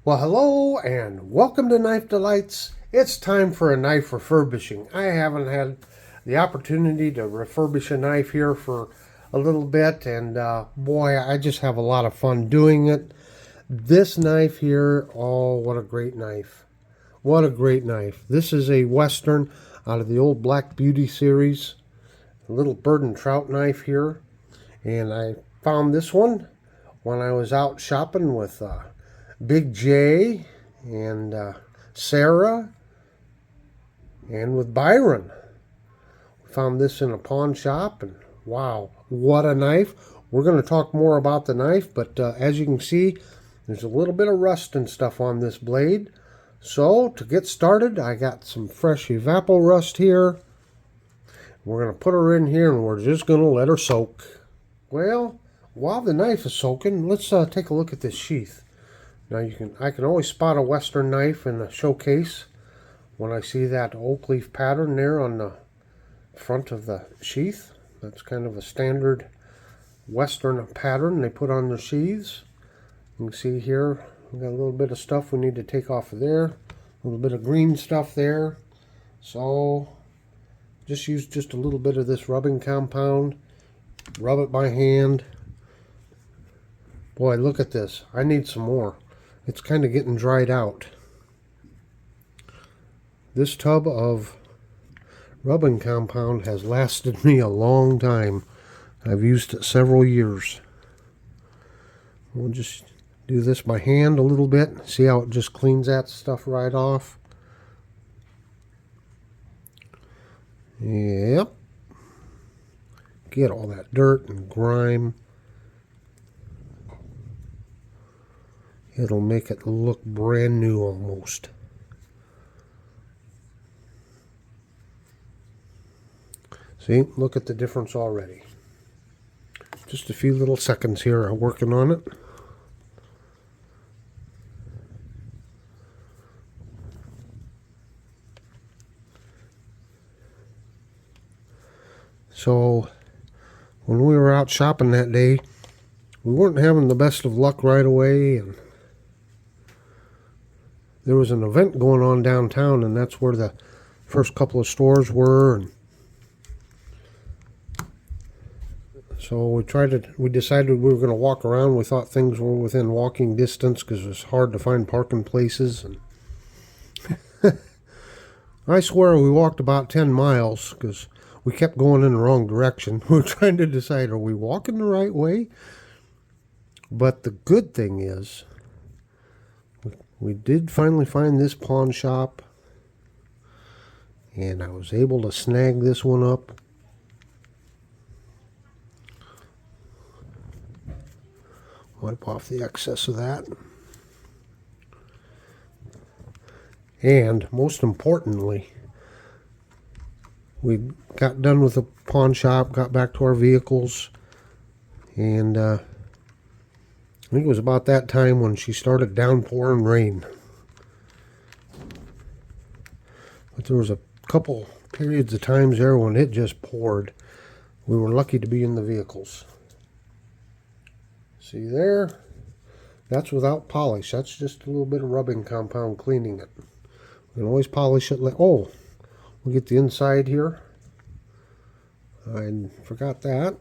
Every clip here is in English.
Well, hello and welcome to Knife Delights. It's time for a knife refurbishing. I haven't had the opportunity to refurbish a knife here for a little bit, and boy, I just have a lot of fun doing it. This knife here, oh, what a great knife. What a great knife. This is a Western out of the old Black Beauty series. A little bird and trout knife here. And I found this one when I was out shopping with Big J and Sarah and with Byron. We found this in a pawn shop, and wow, what a knife. We're going to talk more about the knife, but as you can see, there's a little bit of rust and stuff on this blade. So to get started, I got some fresh Evapor rust here. We're going to put her in here and we're just going to let her soak. Well, while the knife is soaking, let's take a look at this sheath. Now I can always spot a Western knife in the showcase when I see that oak leaf pattern there on the front of the sheath. That's kind of a standard Western pattern they put on their sheaths. You can see here we got a little bit of stuff we need to take off of there, a little bit of green stuff there. So just use just a little bit of this rubbing compound, rub it by hand. Boy, look at this. I need some more. It's kind of getting dried out. This tub of rubbing compound has lasted me a long time. I've used it several years. We'll just do this by hand a little bit. See how it just cleans that stuff right off? Yep. Get all that dirt and grime. It'll make it look brand new almost. See, look at the difference already. Just a few little seconds here of working on it. So, when we were out shopping that day, we weren't having the best of luck right away, and there was an event going on downtown, and that's where the first couple of stores were. And so we decided we were going to walk around. We thought things were within walking distance because it was hard to find parking places. And I swear we walked about 10 miles because we kept going in the wrong direction. We were trying to decide, are we walking the right way? But the good thing is, we did finally find this pawn shop, and I was able to snag this one up. Wipe off the excess of that. And most importantly, we got done with the pawn shop, got back to our vehicles, and I think it was about that time when she started downpouring rain. But there was a couple periods of times there when it just poured. We were lucky to be in the vehicles. See there? That's without polish. That's just a little bit of rubbing compound cleaning it. We can always polish it. Oh, we'll get the inside here. I forgot that.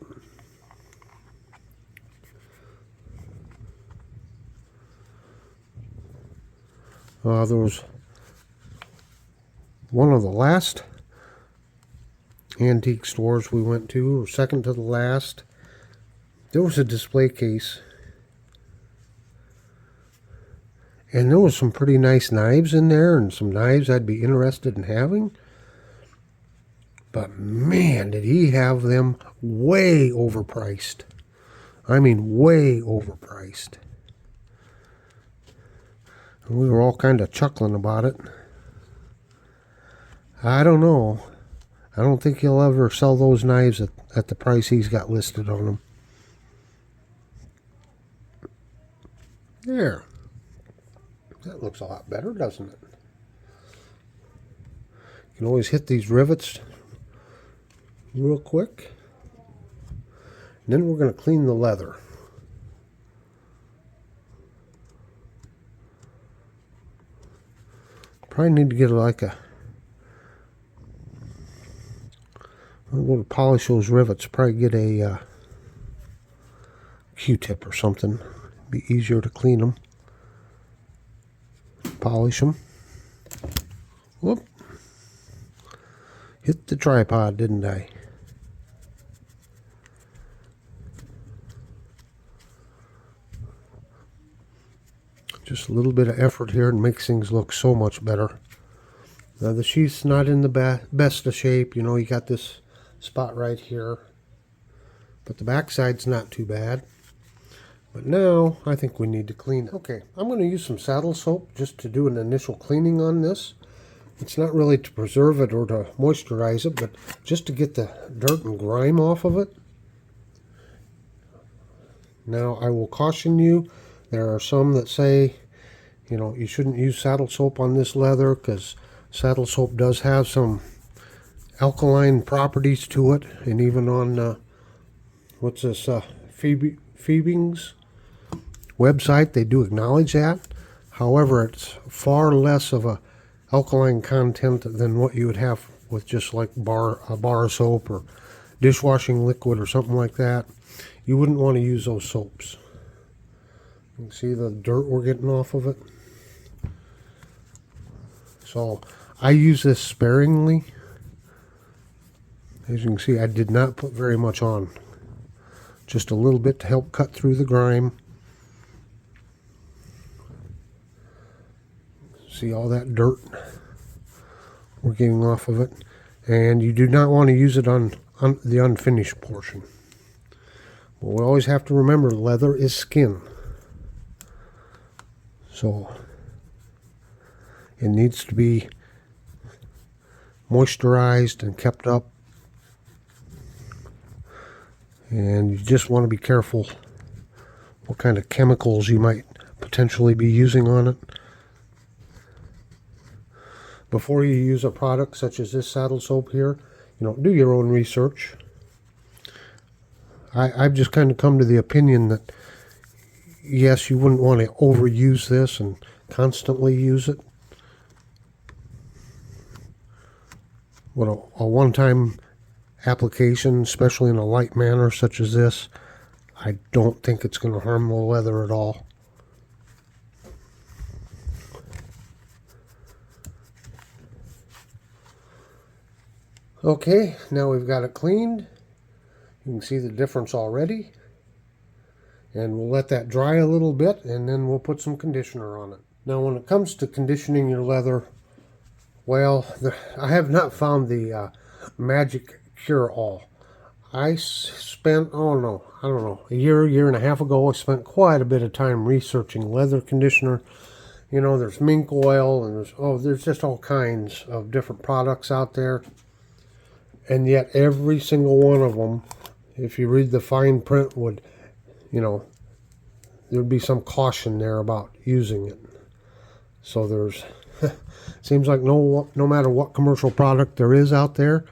There was one of the last antique stores we went to, or second to the last. There was a display case, and there was some pretty nice knives in there, and some knives I'd be interested in having. But man, did he have them way overpriced. I mean, way overpriced. And we were all kind of chuckling about it. I don't know. I don't think he'll ever sell those knives at the price he's got listed on them. There. That looks a lot better, doesn't it? You can always hit these rivets real quick. And then we're going to clean the leather. Probably need to get like a, I'm going to polish those rivets. Probably get a Q-tip or something. Be easier to clean them. Polish them. Whoop. Hit the tripod, didn't I? Just a little bit of effort here and makes things look so much better. Now the sheath's not in the best of shape. You know, you got this spot right here. But the back side's not too bad. But now I think we need to clean it. Okay, I'm going to use some saddle soap just to do an initial cleaning on this. It's not really to preserve it or to moisturize it, but just to get the dirt and grime off of it. Now, I will caution you, there are some that say, you know, you shouldn't use saddle soap on this leather because saddle soap does have some alkaline properties to it. And even on, what's this, Phoebe's website, they do acknowledge that. However, it's far less of a alkaline content than what you would have with just like bar soap or dishwashing liquid or something like that. You wouldn't want to use those soaps. You can see the dirt we're getting off of it. So I use this sparingly. As you can see, I did not put very much on. Just a little bit to help cut through the grime. See all that dirt we're getting off of it. And you do not want to use it on the unfinished portion. But we always have to remember leather is skin. So it needs to be moisturized and kept up. And you just want to be careful what kind of chemicals you might potentially be using on it. Before you use a product such as this saddle soap here, you know, do your own research. I've just kind of come to the opinion that, yes, you wouldn't want to overuse this and constantly use it. But a one-time application, especially in a light manner such as this, I don't think it's going to harm the leather at all. Okay, now we've got it cleaned. You can see the difference already. And we'll let that dry a little bit, and then we'll put some conditioner on it. Now when it comes to conditioning your leather, well, I have not found the magic cure-all. I spent, I don't know, a year and a half ago, I spent quite a bit of time researching leather conditioner. You know, there's mink oil, and there's just all kinds of different products out there. And yet every single one of them, if you read the fine print, would, you know, there'd be some caution there about using it. So there's, seems like no matter what commercial product there is out there,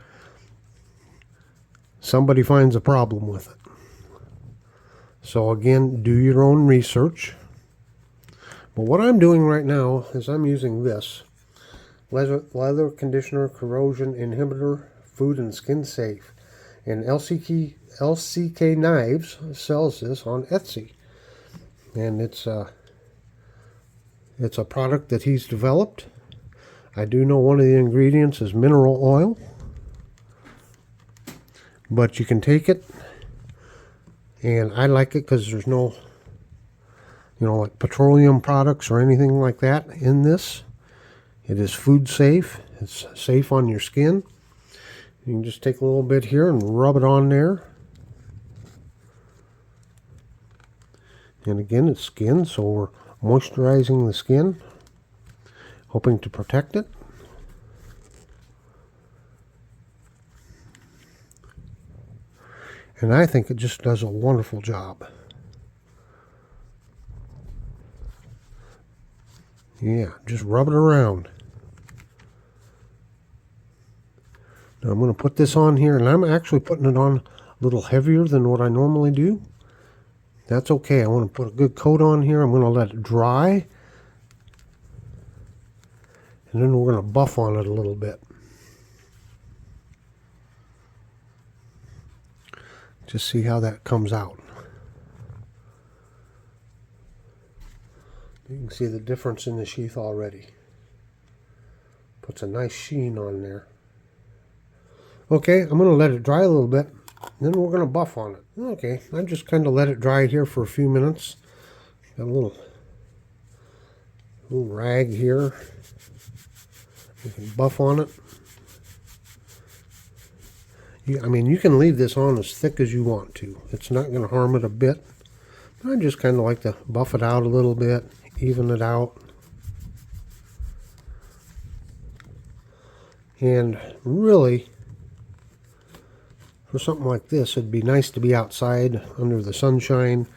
somebody finds a problem with it. So again, do your own research. But what I'm doing right now is I'm using this leather conditioner corrosion inhibitor, food and skin safe, and LCK Knives sells this on Etsy, and it's a product that he's developed. I do know one of the ingredients is mineral oil, but you can take it, and I like it because there's no, you know, like petroleum products or anything like that in this. It is food safe. It's safe on your skin. You can just take a little bit here and rub it on there. And again, it's skin, so we're moisturizing the skin, hoping to protect it. And I think it just does a wonderful job. Yeah, just rub it around. Now I'm going to put this on here, and I'm actually putting it on a little heavier than what I normally do. That's okay. I want to put a good coat on here. I'm going to let it dry. And then we're going to buff on it a little bit. Just see how that comes out. You can see the difference in the sheath already. Puts a nice sheen on there. Okay, I'm going to let it dry a little bit. Then we're going to buff on it. Okay, I just kind of let it dry here for a few minutes. Got a little rag here. You can buff on it. I mean, you can leave this on as thick as you want to. It's not going to harm it a bit. But I just kind of like to buff it out a little bit, even it out. And really, for something like this, it'd be nice to be outside under the sunshine,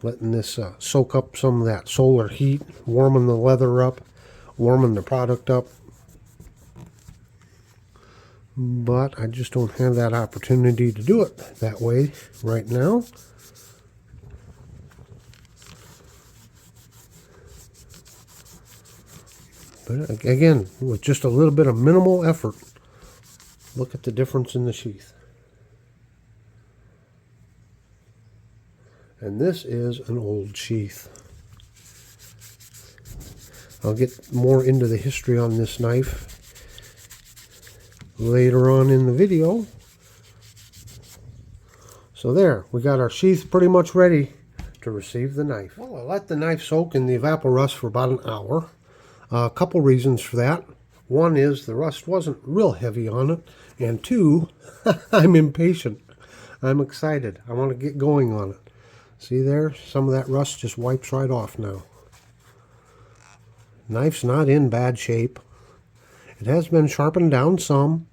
letting this soak up some of that solar heat, warming the leather up, warming the product up. But I just don't have that opportunity to do it that way right now. But again, with just a little bit of minimal effort, look at the difference in the sheath. And this is an old sheath. I'll get more into the history on this knife later on in the video. So there, we got our sheath pretty much ready to receive the knife. Well, I let the knife soak in the evapo-rust for about an hour. A couple reasons for that. One is the rust wasn't real heavy on it, and two, I'm impatient. I'm excited. I want to get going on it. See there? Some of that rust just wipes right off now. Knife's not in bad shape. It has been sharpened down some,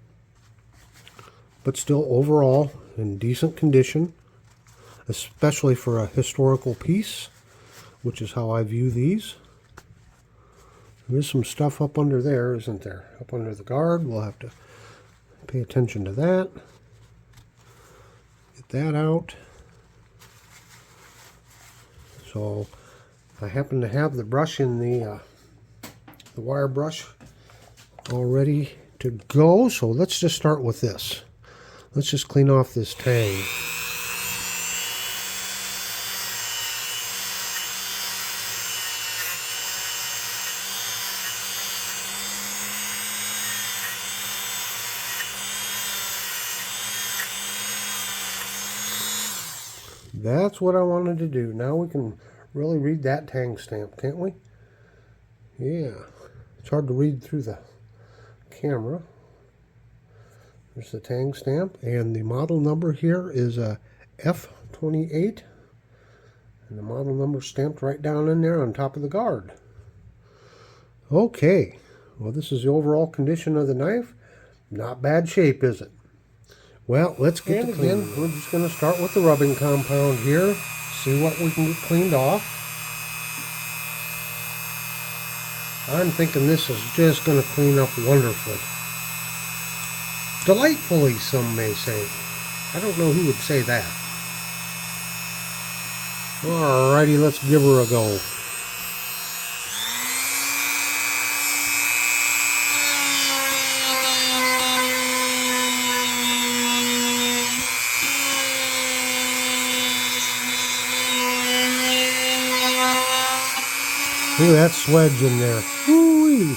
but still overall in decent condition, especially for a historical piece, which is how I view these. There's some stuff up under there, isn't there? Up under the guard. We'll have to pay attention to that. Get that out. So I happen to have the brush in the wire brush all ready to go. So let's just start with this. Let's just clean off this tang. That's what I wanted to do. Now we can really read that tang stamp, can't we? Yeah. It's hard to read through the camera. There's the tang stamp, and the model number here is a F28, and the model number stamped right down in there on top of the guard. Okay, well, this is the overall condition of the knife. Not bad shape, is it? Well, let's get to cleaning. We're just going to start with the rubbing compound here, see what we can get cleaned off. I'm thinking this is just going to clean up wonderfully. Delightfully, some may say. I don't know who would say that. Alrighty, let's give her a go. Look at that swedge in there. Woo-wee.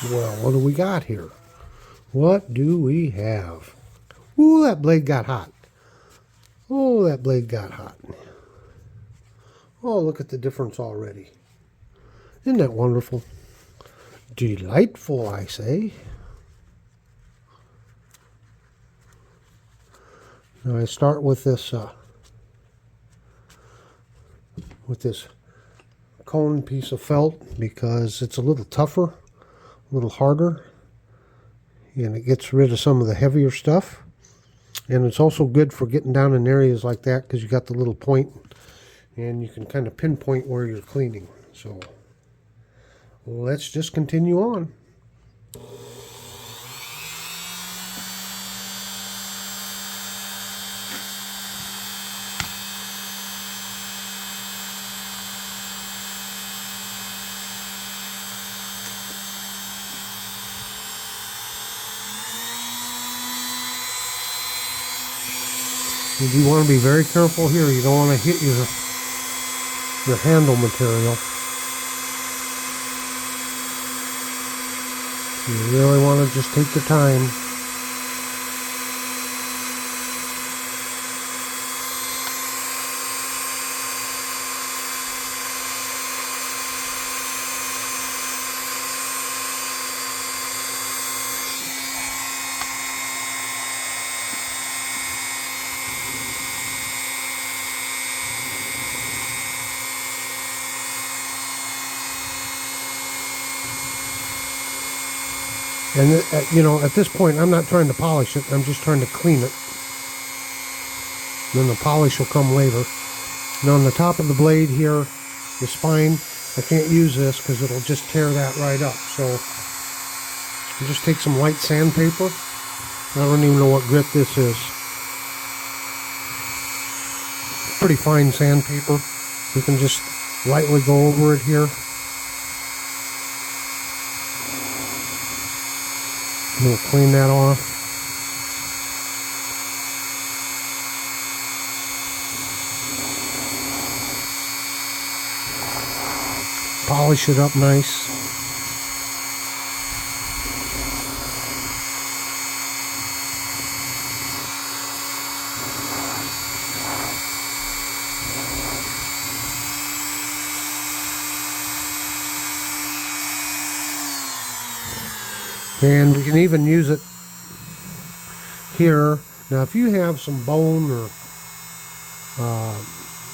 Well, what do we got here? What do we have? Ooh, that blade got hot. Oh, that blade got hot. Oh, look at the difference already. Isn't that wonderful? Delightful, I say. Now I start with this cone piece of felt because it's a little tougher, a little harder, and it gets rid of some of the heavier stuff. And it's also good for getting down in areas like that because you got the little point and you can kind of pinpoint where you're cleaning. So let's just continue on. You do want to be very careful here. You don't want to hit your handle material. You really want to just take your time. And you know, at this point, I'm not trying to polish it. I'm just trying to clean it. Then the polish will come later. Now on the top of the blade here, the spine, I can't use this because it'll just tear that right up. So I'll just take some light sandpaper. I don't even know what grit this is. Pretty fine sandpaper. We can just lightly go over it here. We'll clean that off. Polish it up nice. And we can even use it here. Now if you have some bone or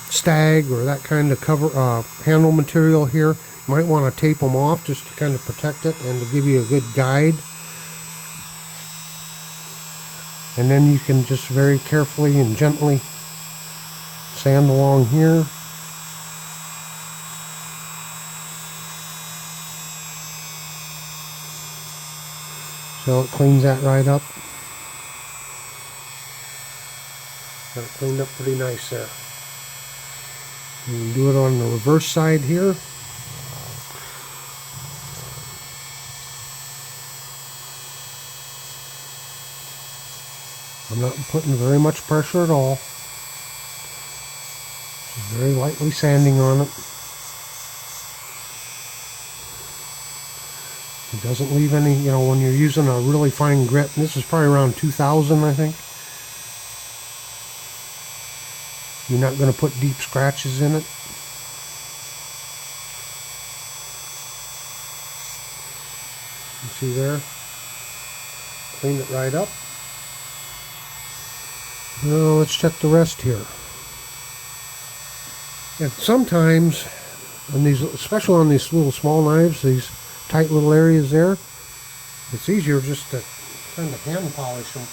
stag or that kind of cover handle material here, you might want to tape them off just to kind of protect it and to give you a good guide. And then you can just very carefully and gently sand along here. So it cleans that right up. Got it cleaned up pretty nice there. You can do it on the reverse side here. I'm not putting very much pressure at all. Just very lightly sanding on it. It doesn't leave any, you know, when you're using a really fine grit, and this is probably around 2000, I think. You're not going to put deep scratches in it. You see there? Clean it right up. Now let's check the rest here. And sometimes, on these, especially on these little small knives, these tight little areas there, it's easier just to kind of hand polish them.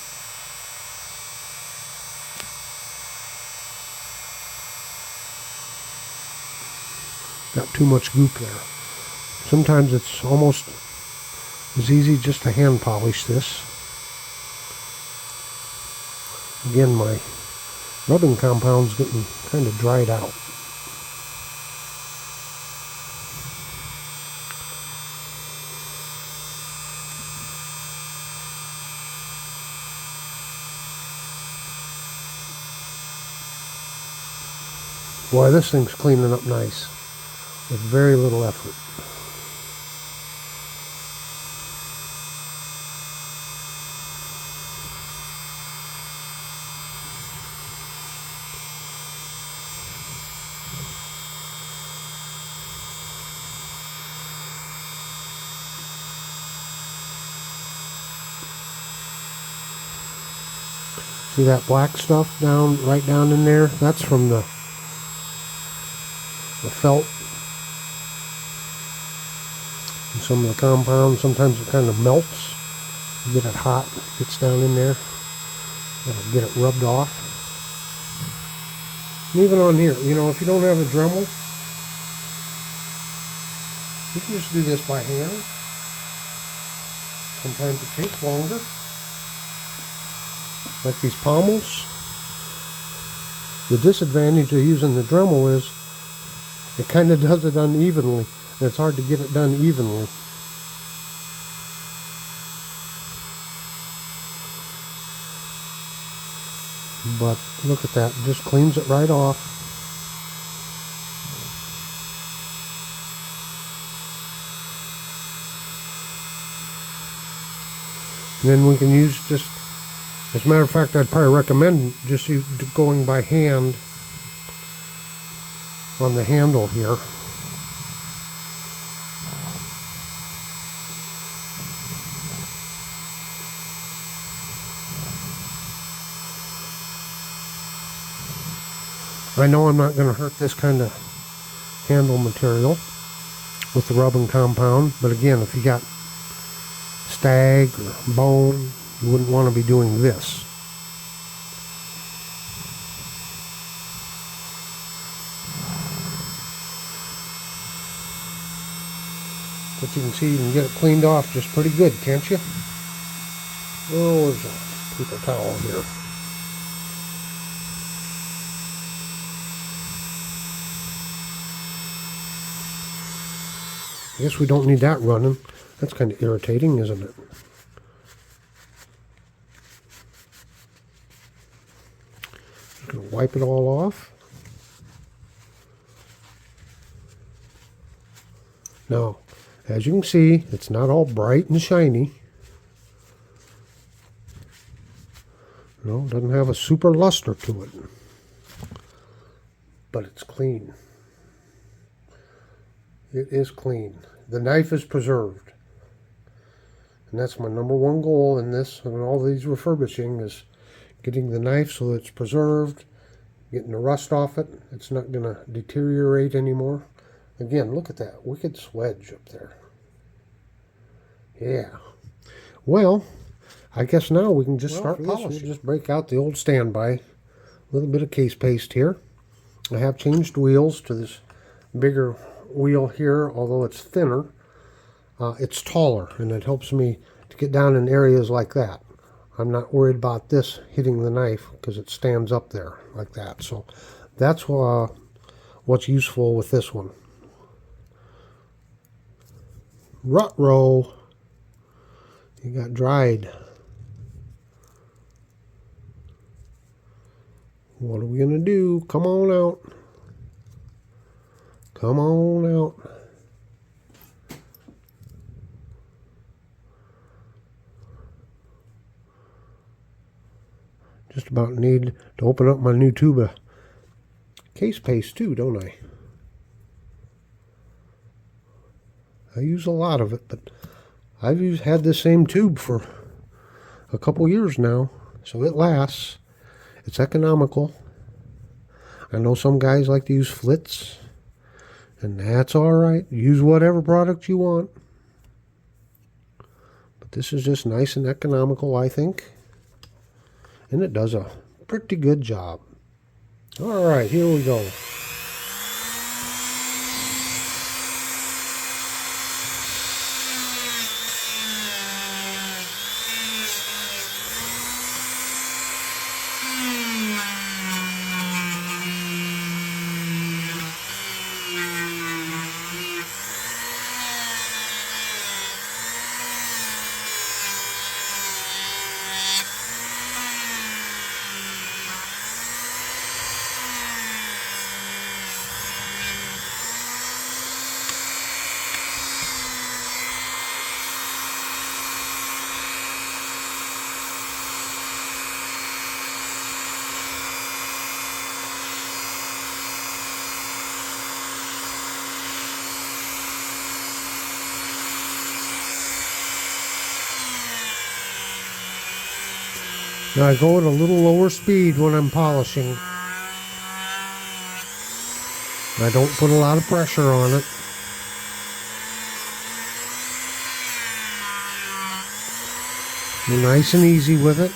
Got too much goop there. Sometimes it's almost as easy just to hand polish this. Again, my rubbing compound's getting kind of dried out. Boy, this thing's cleaning up nice with very little effort. See that black stuff right down in there? That's from the felt and some of the compound. Sometimes it kind of melts. You get it hot, it gets down in there. It'll get it rubbed off. And even on here, you know, if you don't have a Dremel, you can just do this by hand. Sometimes it takes longer. Like these pommels. The disadvantage of using the Dremel is it kind of does it unevenly. And it's hard to get it done evenly. But look at that, it just cleans it right off. And then we can use just, as a matter of fact, I'd probably recommend just going by hand on the handle here. I know I'm not going to hurt this kind of handle material with the rubbing compound, but again, if you got stag or bone, you wouldn't want to be doing this. But you can see you can get it cleaned off just pretty good, can't you? Oh, there's a paper towel here. I guess we don't need that running. That's kind of irritating, isn't it? Just going to wipe it all off. Now, as you can see, it's not all bright and shiny. No, it doesn't have a super luster to it. But it's clean. It is clean. The knife is preserved. And that's my number one goal in this and all these refurbishing is getting the knife so it's preserved, getting the rust off it. It's not going to deteriorate anymore. Again, look at that wicked swedge up there. Yeah. Well, I guess now we can just start polishing. We'll just break out the old standby. A little bit of case paste here. I have changed wheels to this bigger wheel here, although it's thinner. It's taller, and it helps me to get down in areas like that. I'm not worried about this hitting the knife because it stands up there like that. So that's what's useful with this one. Rut row. You got dried. What are we going to do? Come on out. Come on out. Just about need to open up my new tube of case paste too, don't I? I use a lot of it, but I've had this same tube for a couple years now, so it lasts. It's economical. I know some guys like to use flits, and that's all right. Use whatever product you want. But this is just nice and economical, I think. And it does a pretty good job. All right, here we go. Now I go at a little lower speed when I'm polishing. I don't put a lot of pressure on it. You're nice and easy with it.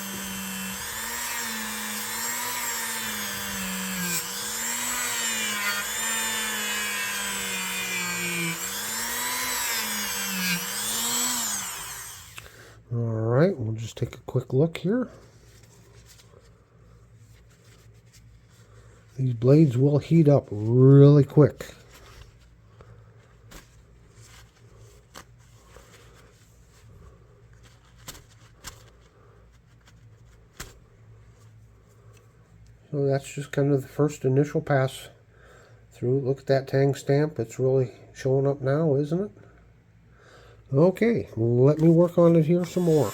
Alright, we'll just take a quick look here. These blades will heat up really quick. So that's just kind of the first initial pass through. Look at that tang stamp. It's really showing up now, isn't it? Okay, let me work on it here some more.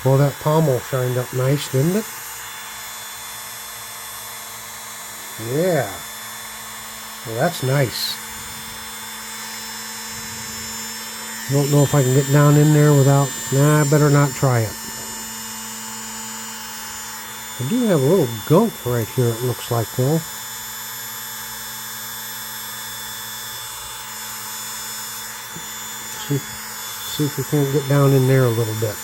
Well, that pommel shined up nice, didn't it? Yeah. Well, that's nice. I don't know if I can get down in there without... Nah, I better not try it. I do have a little gunk right here, it looks like, though. See if we can't get down in there a little bit.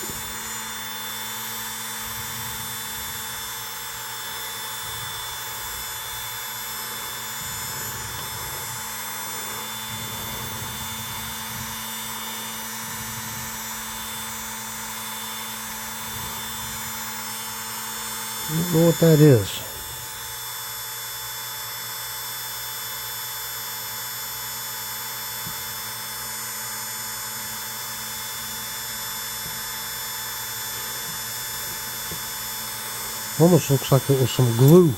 I don't know what that is. Almost looks like it was some glue.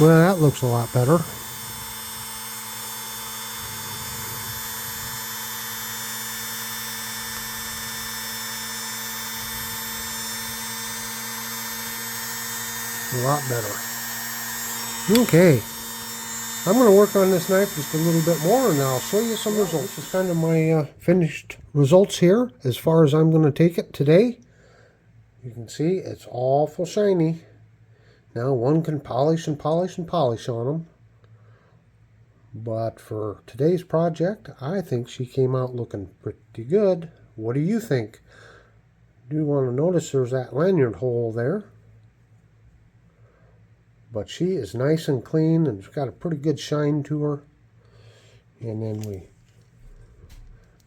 Well, that looks a lot better. A lot better. Okay. I'm going to work on this knife just a little bit more and I'll show you some results. This is kind of my finished results here as far as I'm going to take it today. You can see it's awful shiny. Now one can polish and polish and polish on them. But for today's project, I think she came out looking pretty good. What do you think? Do want to notice there's that lanyard hole there. But she is nice and clean and it's got a pretty good shine to her. And then we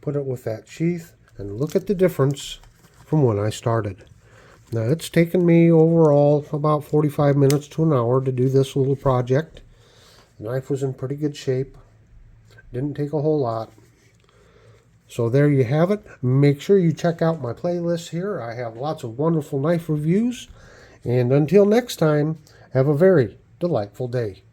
put it with that sheath and look at the difference from when I started. Now it's taken me overall about 45 minutes to an hour to do this little project. The knife was in pretty good shape. Didn't take a whole lot. So there you have it. Make sure you check out my playlist here. I have lots of wonderful knife reviews. And until next time, have a very delightful day.